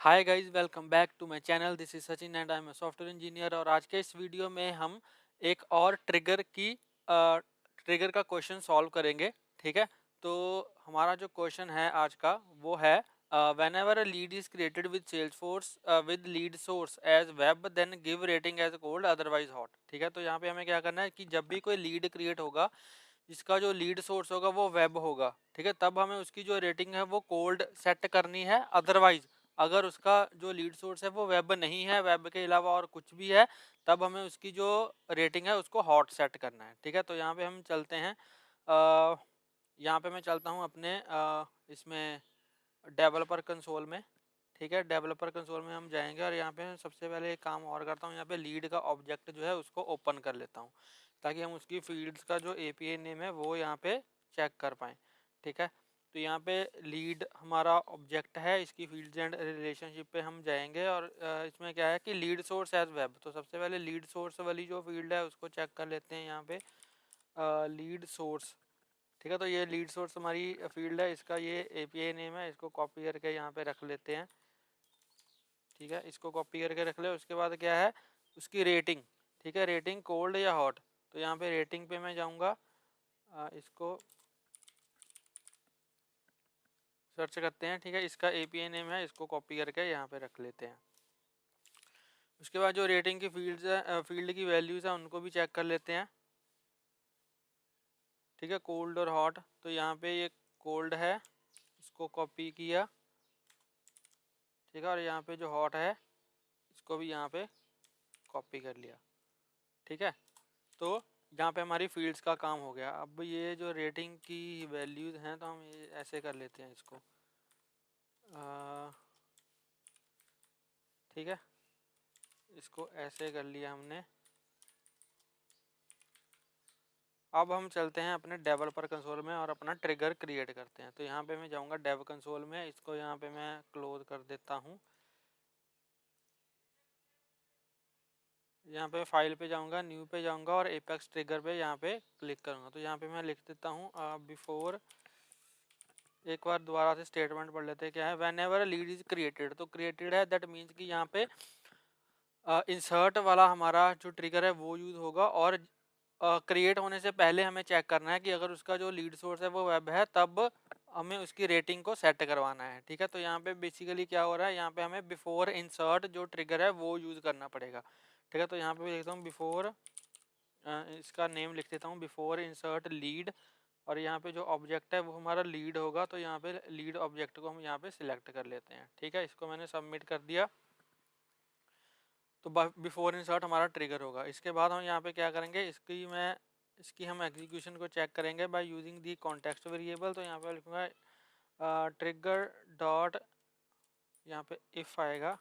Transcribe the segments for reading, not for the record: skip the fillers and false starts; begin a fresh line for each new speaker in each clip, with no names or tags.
Hi guys, welcome back to my channel. This is Sachin and I am a software engineer. और आज के इस video में हम एक और ट्रिगर का क्वेश्चन सॉल्व करेंगे। ठीक है, तो हमारा जो क्वेश्चन है आज का वो है whenever a lead is created with Salesforce with lead source as web then give rating as cold otherwise hot. ठीक है, तो यहाँ पे हमें क्या करना है कि जब भी कोई लीड क्रिएट होगा जिसका जो लीड सोर्स होगा वो वेब होगा, ठीक है, तब हमें उसकी जो रेटिंग है वो कोल्ड सेट करनी है। अदरवाइज अगर उसका जो लीड सोर्स है वो वेब नहीं है, वेब के अलावा और कुछ भी है, तब हमें उसकी जो रेटिंग है उसको हॉट सेट करना है। ठीक है, तो यहाँ पे हम चलते हैं, यहाँ पे मैं चलता हूँ अपने इसमें डेवलपर कंसोल में। ठीक है, डेवलपर कंसोल में हम जाएंगे और यहाँ पे मैं सबसे पहले एक काम और करता हूँ, यहाँ पे लीड का ऑब्जेक्ट जो है उसको ओपन कर लेता हूँ ताकि हम उसकी फील्ड्स का जो एपीआई नेम है वो यहाँ पे चेक कर पाएँ। ठीक है, तो यहाँ पे लीड हमारा ऑब्जेक्ट है, इसकी फील्ड्स एंड रिलेशनशिप पे हम जाएंगे और इसमें क्या है कि लीड सोर्स एज वेब। तो सबसे पहले लीड सोर्स वाली जो फील्ड है उसको चेक कर लेते हैं यहाँ पे, लीड सोर्स। ठीक है, तो ये लीड सोर्स हमारी फील्ड है, इसका ये एपीआई नेम है, इसको कॉपी करके यहाँ पे रख लेते हैं। ठीक है, इसको कॉपी करके रख ले। उसके बाद क्या है उसकी रेटिंग। ठीक है, रेटिंग कोल्ड या हॉट, तो यहाँ पे रेटिंग पे मैं जाऊँगा, इसको सर्च करते हैं। ठीक है, इसका एपीआई नेम है, इसको कॉपी करके यहाँ पे रख लेते हैं। उसके बाद जो रेटिंग की फील्ड्स है, फील्ड की वैल्यूज़ है उनको भी चेक कर लेते हैं। ठीक है, कोल्ड और हॉट, तो यहाँ पे ये कोल्ड है, इसको कॉपी किया। ठीक है, और यहाँ पे जो हॉट है इसको भी यहाँ पे कॉपी कर लिया। ठीक है, तो यहाँ पे हमारी फील्ड्स का काम हो गया। अब ये जो रेटिंग की वैल्यूज़ हैं तो हम ये ऐसे कर लेते हैं इसको, ठीक है, इसको ऐसे कर लिया हमने। अब हम चलते हैं अपने डेवलपर कंसोल में और अपना ट्रिगर क्रिएट करते हैं। तो यहाँ पे मैं जाऊँगा डेव कंसोल में, इसको यहाँ पे मैं क्लोज कर देता हूँ। यहाँ पे फाइल पे जाऊँगा, न्यू पे जाऊँगा और एपेक्स ट्रिगर पे यहाँ पे क्लिक करूँगा। तो यहाँ पे मैं लिख देता हूँ बिफोर, एक बार दोबारा से स्टेटमेंट पढ़ लेते हैं क्या है। When ever lead is created, तो क्रिएटेड है दैट मीन्स कि यहाँ पे इंसर्ट वाला हमारा जो ट्रिगर है वो यूज़ होगा। और क्रिएट होने से पहले हमें चेक करना है कि अगर उसका जो लीड सोर्स है वो वेब है तब हमें उसकी रेटिंग को सेट करवाना है। ठीक है, तो यहाँ पे बेसिकली क्या हो रहा है, यहाँ पे हमें बिफोर इंसर्ट जो ट्रिगर है वो यूज़ करना पड़ेगा। ठीक है, तो यहाँ पे मैं लिखता हूँ बिफोर, इसका नेम लिख देता हूँ बिफोर इंसर्ट लीड, और यहाँ पे जो ऑब्जेक्ट है वो हमारा लीड होगा, तो यहाँ पे लीड ऑब्जेक्ट को हम यहाँ पे सिलेक्ट कर लेते हैं। ठीक है, इसको मैंने सबमिट कर दिया, तो बिफोर इंसर्ट हमारा ट्रिगर होगा। इसके बाद हम यहाँ पे क्या करेंगे, इसकी हम एग्जीक्यूशन को चेक करेंगे by using the context variable. तो यहाँ पे लिखूंगा ट्रिगर डॉट, यहाँ पे इफ आएगा।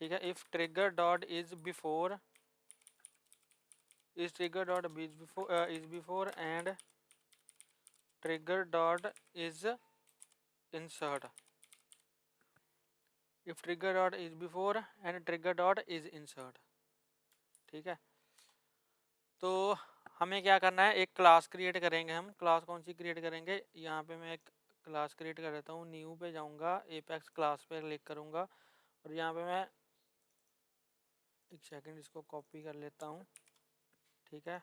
ठीक है, if trigger dot is trigger dot is before and trigger dot is insert, if trigger dot is before and trigger dot is insert. ठीक है, तो हमें क्या करना है, एक क्लास क्रिएट करेंगे हम। क्लास कौन सी क्रिएट करेंगे, यहाँ पे मैं एक क्लास क्रिएट कर देता हूँ। न्यू पे जाऊँगा, एपेक्स क्लास पे क्लिक करूँगा और यहाँ पे मैं एक सेकंड इसको कॉपी कर लेता हूँ। ठीक है,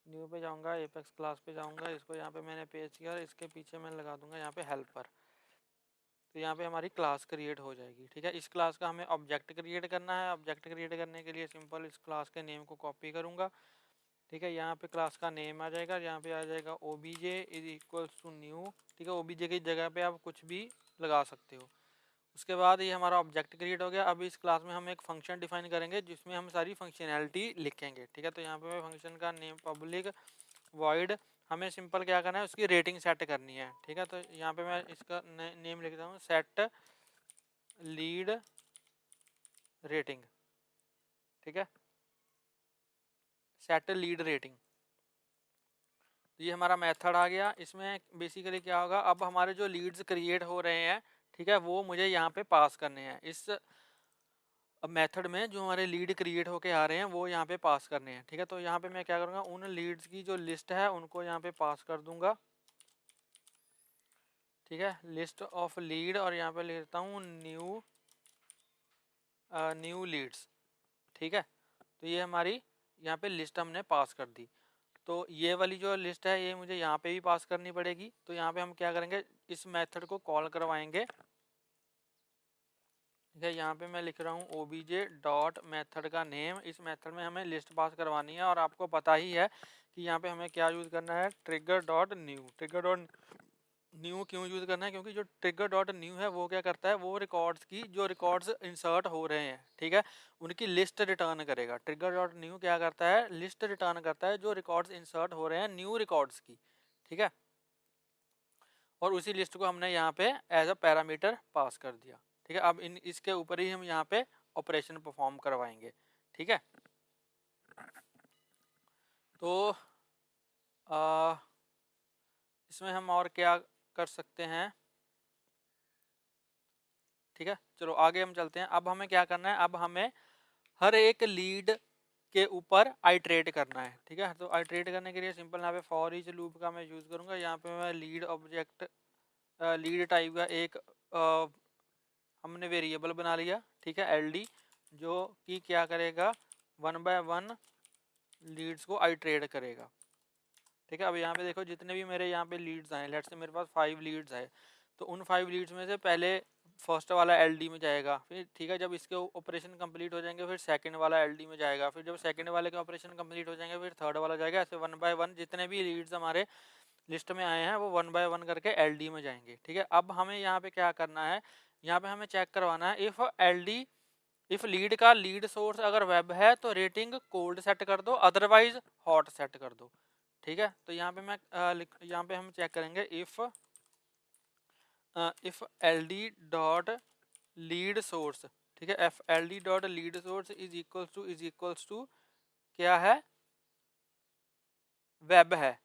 न्यू पे जाऊँगा, एपेक्स क्लास पे जाऊँगा, इसको यहाँ पे मैंने पेस्ट किया और इसके पीछे मैं लगा दूंगा यहाँ पे हेल्पर। तो यहाँ पे हमारी क्लास क्रिएट हो जाएगी। ठीक है, इस क्लास का हमें ऑब्जेक्ट क्रिएट करना है। ऑब्जेक्ट क्रिएट करने के लिए सिंपल इस क्लास के नेम को कॉपी करूँगा। ठीक है, यहाँ पे क्लास का नेम आ जाएगा, यहाँ पे आ जाएगा OBJ is equals to new. ठीक है, ओबीजे की जगह पे आप कुछ भी लगा सकते हो। उसके बाद ये हमारा ऑब्जेक्ट क्रिएट हो गया। अब इस क्लास में हम एक फंक्शन डिफाइन करेंगे जिसमें हम सारी फंक्शनैलिटी लिखेंगे। ठीक है, तो यहाँ पे मैं फंक्शन का नेम पब्लिक वॉइड, हमें सिंपल क्या करना है उसकी रेटिंग सेट करनी है। ठीक है, तो यहाँ पे मैं इसका नेम लिखता हूँ सेट लीड रेटिंग। ठीक है, सेट लीड रेटिंग, ये हमारा मेथड आ गया। इसमें बेसिकली क्या होगा, अब हमारे जो लीड्स क्रिएट हो रहे हैं, ठीक है, वो मुझे यहाँ पे पास करने हैं। इस मेथड में जो हमारे लीड क्रिएट होके आ रहे हैं वो यहाँ पे पास करने हैं। ठीक है, तो यहाँ पे मैं क्या करूँगा, उन लीड्स की जो लिस्ट है उनको यहाँ पे पास कर दूंगा। ठीक है, लिस्ट ऑफ लीड, और यहाँ पे लिखता हूँ न्यू लीड्स। ठीक है, तो ये हमारी यहाँ पे लिस्ट हमने पास कर दी। तो ये वाली जो लिस्ट है ये मुझे यहाँ पे भी पास करनी पड़ेगी। तो यहाँ पे हम क्या करेंगे, इस मेथड को कॉल करवाएंगे। ठीक है, यहाँ पे मैं लिख रहा हूँ obj डॉट मेथड का नेम। इस मेथड में हमें लिस्ट पास करवानी है, और आपको पता ही है कि यहाँ पे हमें क्या यूज़ करना है, trigger dot new. Trigger dot new क्यों यूज़ करना है, क्योंकि जो ट्रिगर डॉट न्यू है वो क्या करता है, वो रिकॉर्ड्स की जो रिकॉर्ड्स इंसर्ट हो रहे हैं, ठीक है, उनकी लिस्ट रिटर्न करेगा। ट्रिगर डॉट न्यू क्या करता है, लिस्ट रिटर्न करता है जो रिकॉर्ड्स इंसर्ट हो रहे हैं न्यू रिकॉर्ड्स की। ठीक है, और उसी लिस्ट को हमने यहाँ पे एज अ पैरामीटर पास कर दिया। ठीक है, अब इसके ऊपर ही हम यहाँ पे ऑपरेशन परफॉर्म करवाएंगे। ठीक है, तो इसमें हम और क्या कर सकते हैं। ठीक है, चलो आगे हम चलते हैं। अब हमें क्या करना है, अब हमें हर एक लीड के ऊपर आइट्रेट करना है। ठीक है, तो आइट्रेट करने के लिए सिंपल यहाँ पे फॉर ईच लूप का मैं यूज़ करूँगा। यहाँ पे मैं लीड ऑब्जेक्ट लीड टाइप का एक हमने वेरिएबल बना लिया। ठीक है, एल डी, जो कि क्या करेगा, 1 बाय 1 लीड्स को आइट्रेट करेगा। ठीक है, अब यहाँ पे देखो जितने भी मेरे यहाँ पे लीड्स आए, लेट्स से मेरे पास 5 लीड्स आए, तो उन 5 लीड्स में से पहले फर्स्ट वाला एलडी में जाएगा। फिर ठीक है, जब इसके ऑपरेशन कंप्लीट हो जाएंगे फिर सेकंड वाला एलडी में जाएगा। फिर जब सेकंड वाले के ऑपरेशन कंप्लीट हो जाएंगे फिर थर्ड वाला जाएगा। ऐसे 1 बाय 1 जितने भी लीड्स हमारे लिस्ट में आए हैं वो 1 बाय 1 करके एलडी में जाएंगे। ठीक है, अब हमें यहाँ पे क्या करना है, यहाँ पे हमें चेक करवाना है इफ एलडी, इफ लीड का लीड सोर्स अगर वेब है तो रेटिंग कोल्ड सेट कर दो, अदरवाइज हॉट सेट कर दो। ठीक है, तो यहाँ पे मैं यहाँ पे हम चेक करेंगे if L D dot lead source. ठीक है, F L D dot lead source is equals to क्या है, वेब है।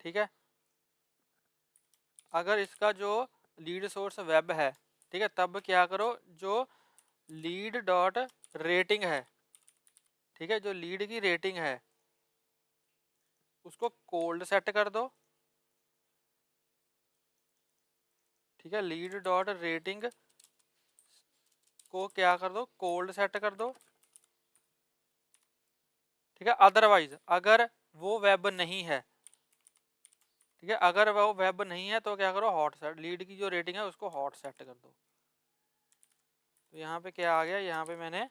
ठीक है, अगर इसका जो लीड सोर्स वेब है, ठीक है, तब क्या करो, जो लीड डॉट रेटिंग है, ठीक है, जो लीड की रेटिंग है उसको कोल्ड सेट कर दो। ठीक है, लीड डॉट रेटिंग को क्या कर दो, कोल्ड सेट कर दो। ठीक है, अदरवाइज अगर वो वेब नहीं है, ठीक है, अगर वो वेब नहीं है तो क्या करो, हॉट सेट, लीड की जो रेटिंग है उसको हॉट सेट कर दो। तो यहाँ पे क्या आ गया, यहाँ पे मैंने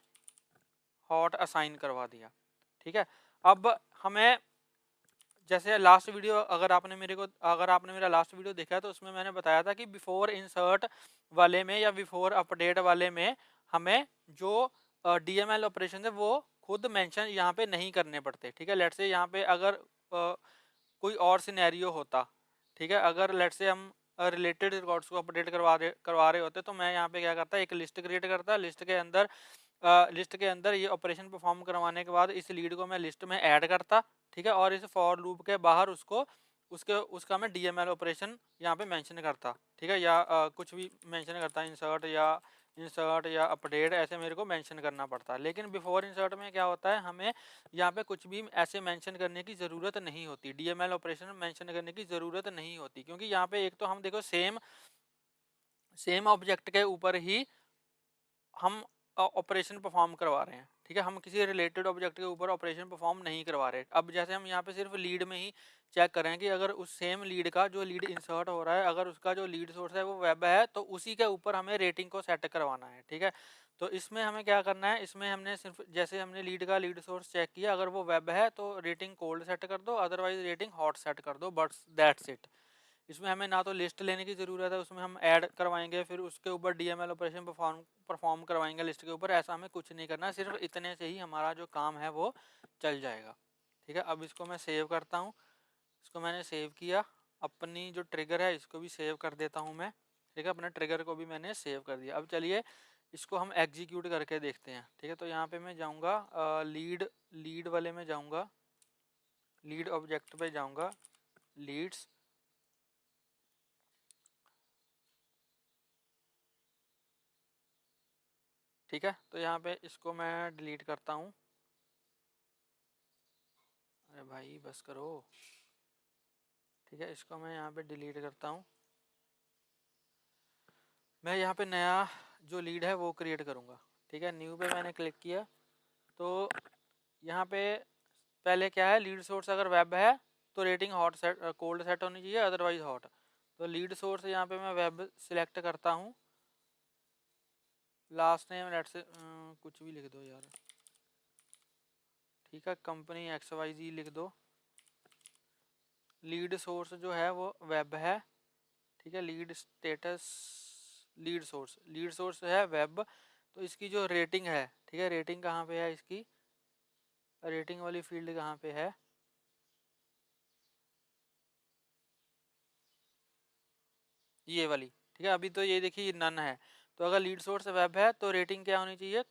हॉट असाइन करवा दिया। ठीक है, अब हमें जैसे लास्ट वीडियो अगर आपने मेरा लास्ट वीडियो देखा है तो उसमें मैंने बताया था कि बिफोर इंसर्ट वाले में या बिफोर अपडेट वाले में हमें जो डीएमएल ऑपरेशन है वो खुद मेंशन यहाँ पे नहीं करने पड़ते। ठीक है, लेट्स से यहाँ पे अगर कोई और सिनेरियो होता, ठीक है, अगर लेट्स से हम रिलेटेड रिकॉर्ड्स को अपडेट करवा रहे होते तो मैं यहाँ पे क्या करता, एक लिस्ट क्रिएट करता, लिस्ट के अंदर ये ऑपरेशन परफॉर्म करवाने के बाद इस लीड को मैं लिस्ट में ऐड करता। ठीक है, और इस फॉर लूप के बाहर उसका मैं डीएमएल ऑपरेशन यहाँ पे मेंशन करता। ठीक है, या कुछ भी मेंशन करता, इंसर्ट या अपडेट, ऐसे मेरे को मेंशन करना पड़ता। लेकिन बिफोर इंसर्ट में क्या होता है, हमें यहाँ पे कुछ भी ऐसे मेंशन करने की ज़रूरत नहीं होती, डीएमएल ऑपरेशन मेंशन करने की ज़रूरत नहीं होती, क्योंकि यहाँ पे एक तो हम देखो सेम ऑब्जेक्ट के ऊपर ही हम ऑपरेशन परफॉर्म करवा रहे हैं। ठीक है, हम किसी रिलेटेड ऑब्जेक्ट के ऊपर ऑपरेशन परफॉर्म नहीं करवा रहे। अब जैसे हम यहाँ पे सिर्फ लीड में ही चेक करें कि अगर उस सेम लीड का जो लीड इंसर्ट हो रहा है, अगर उसका जो लीड सोर्स है वो वेब है तो उसी के ऊपर हमें रेटिंग को सेट करवाना है। ठीक है, तो इसमें हमें क्या करना है, इसमें हमने सिर्फ जैसे हमने लीड का लीड सोर्स चेक किया, अगर वो वेब है तो रेटिंग कोल्ड सेट कर दो, अदरवाइज रेटिंग हॉट सेट कर दो, बट दैट्स इट। इसमें हमें ना तो लिस्ट लेने की ज़रूरत है, उसमें हम ऐड करवाएंगे फिर उसके ऊपर डीएमएल ऑपरेशन परफॉर्म करवाएंगे लिस्ट के ऊपर, ऐसा हमें कुछ नहीं करना, सिर्फ इतने से ही हमारा जो काम है वो चल जाएगा। ठीक है, अब इसको मैं सेव करता हूँ। इसको मैंने सेव किया, अपनी जो ट्रिगर है इसको भी सेव कर देता हूँ मैं। ठीक है, अपने ट्रिगर को भी मैंने सेव कर दिया। अब चलिए इसको हम एग्जीक्यूट करके देखते हैं। ठीक है, तो यहाँ पे मैं जाऊँगा लीड वाले में जाऊँगा, लीड ऑब्जेक्ट पे जाऊँगा, लीड्स, ठीक है, तो यहाँ पे इसको मैं डिलीट करता हूँ। अरे भाई बस करो। ठीक है, इसको मैं यहाँ पे डिलीट करता हूँ। मैं यहाँ पे नया जो लीड है वो क्रिएट करूँगा। ठीक है, न्यू पे मैंने क्लिक किया तो यहाँ पे पहले क्या है, लीड सोर्स अगर वेब है तो rating hot set cold set होनी चाहिए, अदरवाइज हॉट। तो लीड सोर्स यहाँ पे मैं वेब सिलेक्ट करता हूँ। लास्ट नेम लेट से कुछ भी लिख दो यार, ठीक है, कंपनी XYZ लिख दो। लीड सोर्स जो है वो वेब है, ठीक है। लीड स्टेटस, लीड सोर्स है वेब। तो इसकी जो रेटिंग है, ठीक है, रेटिंग कहाँ पे है इसकी, रेटिंग वाली फील्ड कहाँ पे है, ये वाली, ठीक है। अभी तो ये देखिए ये नन है। तो अगर लीड सोर्स वेब है तो रेटिंग क्या होनी चाहिए,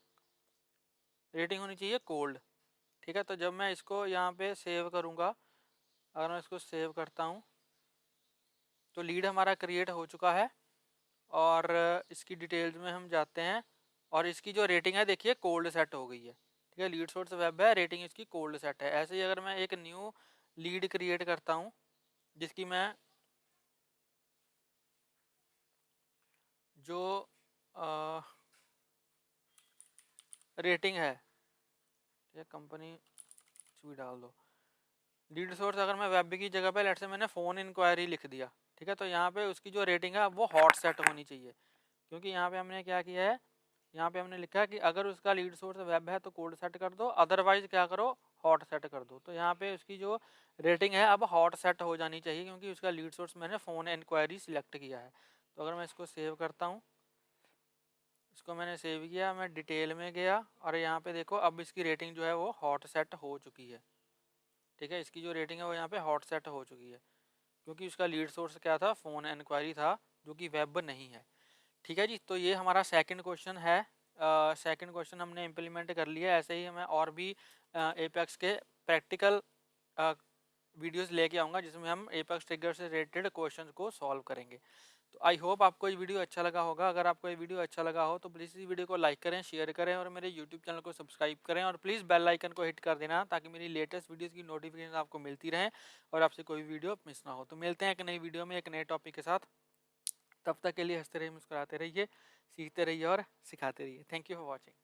रेटिंग होनी चाहिए कोल्ड। ठीक है, तो जब मैं इसको यहाँ पे सेव करूँगा, अगर मैं इसको सेव करता हूँ तो लीड हमारा क्रिएट हो चुका है। और इसकी डिटेल्स में हम जाते हैं और इसकी जो रेटिंग है देखिए कोल्ड सेट हो गई है। ठीक है, लीड सोर्स वेब है, रेटिंग इसकी कोल्ड सेट है। ऐसे ही अगर मैं एक न्यू लीड क्रिएट करता हूँ जिसकी मैं जो रेटिंग है, ठीक है, कंपनी कुछ भी डाल दो। लीड सोर्स अगर मैं वेब की जगह पे लेट से मैंने फ़ोन इंक्वायरी लिख दिया, ठीक है, तो यहाँ पे उसकी जो रेटिंग है वो हॉट सेट होनी चाहिए। क्योंकि यहाँ पे हमने क्या किया है, यहाँ पे हमने लिखा है कि अगर उसका लीड सोर्स वेब है तो कोल्ड सेट कर दो, अदरवाइज क्या करो, हॉट सेट कर दो। तो यहाँ पे उसकी जो रेटिंग है अब हॉट सेट हो जानी चाहिए, क्योंकि उसका लीड सोर्स मैंने फ़ोन इंक्वायरी सिलेक्ट किया है। तो अगर मैं इसको सेव करता हूँ, इसको मैंने सेव किया, मैं डिटेल में गया और यहाँ पे देखो अब इसकी रेटिंग जो है वो हॉट सेट हो चुकी है। ठीक है, इसकी जो रेटिंग है वो यहाँ पे हॉट सेट हो चुकी है, क्योंकि उसका लीड सोर्स क्या था, फ़ोन इंक्वायरी था, जो कि वेब नहीं है। ठीक है जी, तो ये हमारा सेकंड क्वेश्चन है। सेकंड क्वेश्चन हमने इम्प्लीमेंट कर लिया। ऐसे ही मैं और भी एपेक्स के प्रैक्टिकल वीडियोस लेके आऊँगा जिसमें हम एपेक्स ट्रिगर से रिलेटेड क्वेश्चन को सॉल्व करेंगे। तो आई होप आपको ये वीडियो अच्छा लगा होगा। अगर आपको ये वीडियो अच्छा लगा हो तो प्लीज़ इस वीडियो को लाइक करें, शेयर करें और मेरे यूट्यूब चैनल को सब्सक्राइब करें और प्लीज़ बेल आइकन को हिट कर देना ताकि मेरी लेटेस्ट वीडियोज़ की नोटिफिकेशन आपको मिलती रहे और आपसे कोई वीडियो मिस ना हो। तो मिलते हैं एक नई वीडियो में एक नए टॉपिक के साथ। तब तक के लिए हंसते रहिए, मुस्कुराते रहिए, सीखते रहिए और सिखाते रहिए। Thank you for watching.